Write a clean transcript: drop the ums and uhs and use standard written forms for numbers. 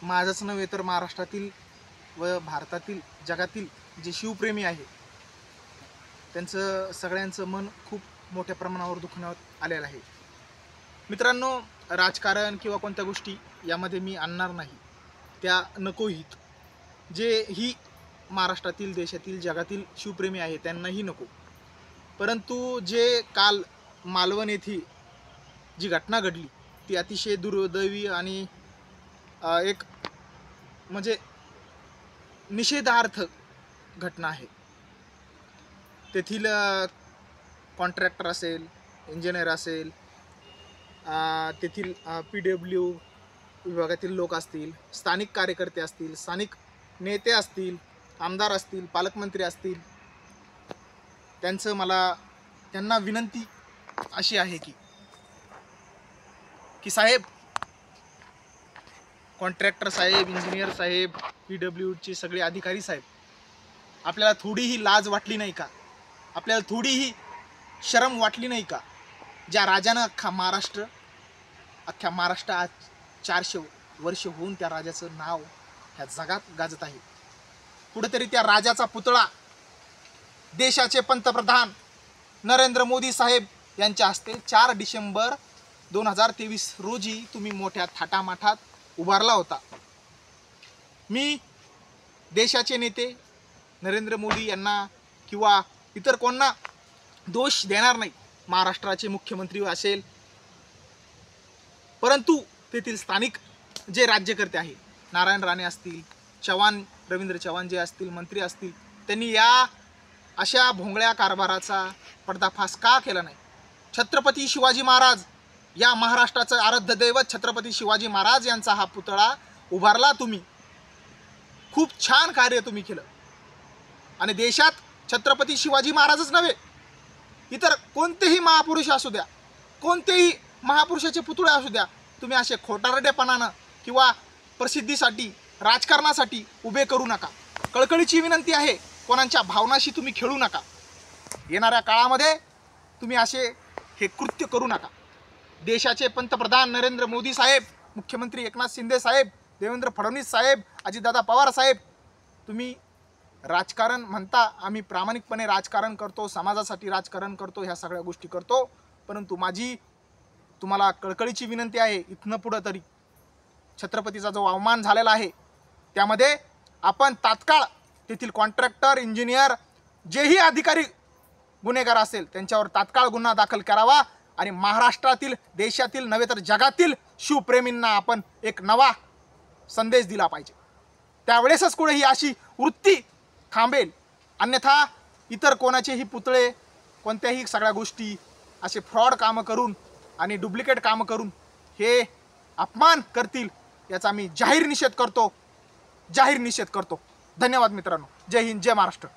माझंच नव्हे तर महाराष्ट्रातील व भारतातील जगातील जे शिवप्रेमी आहे त्यांचं सगळ्यांचं मन खूप मोठ्या प्रमाणावर दुखण्यात आलेलं आहे. मित्रांनो, राजकारण किंवा कोणत्या गोष्टी यामध्ये मी आणणार नाही, त्या नकोहीत. जे ही महाराष्ट्रातील देशातील जगातील शिवप्रेमी आहे त्यांनाही नको. परंतु जे काल मालवण येथे जी घटना घडली ती अतिशय दुर्दैवी आणि एक म्हणजे निषेधार्थ घटना आहे. तेथील कॉन्ट्रॅक्टर असेल, इंजिनियर असेल, तेथील PW विभागातील लोक असतील, स्थानिक कार्यकर्ते असतील, स्थानिक नेते असतील, आमदार असतील, पालकमंत्री असतील, त्यांना विनंती अशी आहे की साहेब, कॉन्ट्रॅक्टर साहेब, इंजिनियर साहेब, PWचे सगळे अधिकारी साहेब, आपल्याला थोडीही लाज वाटली नाही का? आपल्याला थोडीही शरम वाटली नाही का? ज्या राजानं अख्खा महाराष्ट्र आज 400 वर्ष होऊन त्या राजाचं नाव ह्या जगात गाजत आहे. कुठेतरी त्या राजाचा पुतळा देशाचे पंतप्रधान नरेंद्र मोदी साहेब यांच्या हस्ते 4 डिसेंबर 2023 रोजी तुम्ही मोठ्या थाटामाठात उभारला होता. मी देशाचे नेते नरेंद्र मोदी यांना किंवा इतर कोणाला दोष देणार नाही, महाराष्ट्राचे मुख्यमंत्री असेल, परंतु तेथील स्थानिक जे राज्यकर्ते आहेत, नारायण राणे असतील, चव्हाण, रवींद्र चव्हाण जे असतील, मंत्री असतील, त्यांनी या अशा भोंगळ्या कारभाराचा पर्दाफाश का केला नाही? छत्रपती शिवाजी महाराज, या महाराष्ट्राचं आराध्य दैवत छत्रपती शिवाजी महाराज यांचा हा पुतळा उभारला तुम्ही. खूप छान कार्य तुम्ही केलं. आणि देशात छत्रपती शिवाजी महाराजच नव्हे, इतर कोणतेही महापुरुष असू द्या, कोणतेही महापुरुषाचे पुतळे असू द्या, तुम्ही असे खोटारडेपणानं किंवा प्रसिद्धीसाठी, राजकारणासाठी उभे करू नका. कळकळीची विनंती आहे, कोणाच्या भावनाशी तुम्ही खेळू नका. येणाऱ्या काळामध्ये तुम्ही असे हे कृत्य करू नका. देशाचे पंतप्रधान नरेंद्र मोदी साहेब, मुख्यमंत्री एकनाथ शिंदे साहेब, देवेंद्र फडणवीस साहेब, अजितदादा पवार साहेब, तुम्ही राजकारण म्हणता, आम्ही प्रामाणिकपणे राजकारण करतो, समाजासाठी राजकारण करतो, ह्या सगळ्या गोष्टी करतो, परंतु माझी तुम्हाला कळकळीची विनंती आहे, इथनं पुढं तरी छत्रपतीचा जो अवमान झालेला आहे त्यामध्ये आपण तात्काळ तेथील कॉन्ट्रॅक्टर, इंजिनियर, जेही अधिकारी गुन्हेगार असेल त्यांच्यावर तात्काळ गुन्हा दाखल करावा आणि महाराष्ट्रातील, देशातील नव्हे तर जगातील शिवप्रेमींना आपण एक नवा संदेश दिला पाहिजे. त्यावेळेसच कुठे ही अशी वृत्ती थांबेल. अन्यथा इतर कोणाचेही पुतळे, कोणत्याही सगळ्या गोष्टी असे फ्रॉड कामं करून आणि डुप्लिकेट कामं करून हे अपमान करतील, याचा मी जाहीर निषेध करतो. धन्यवाद मित्रांनो. जय हिंद, जय महाराष्ट्र.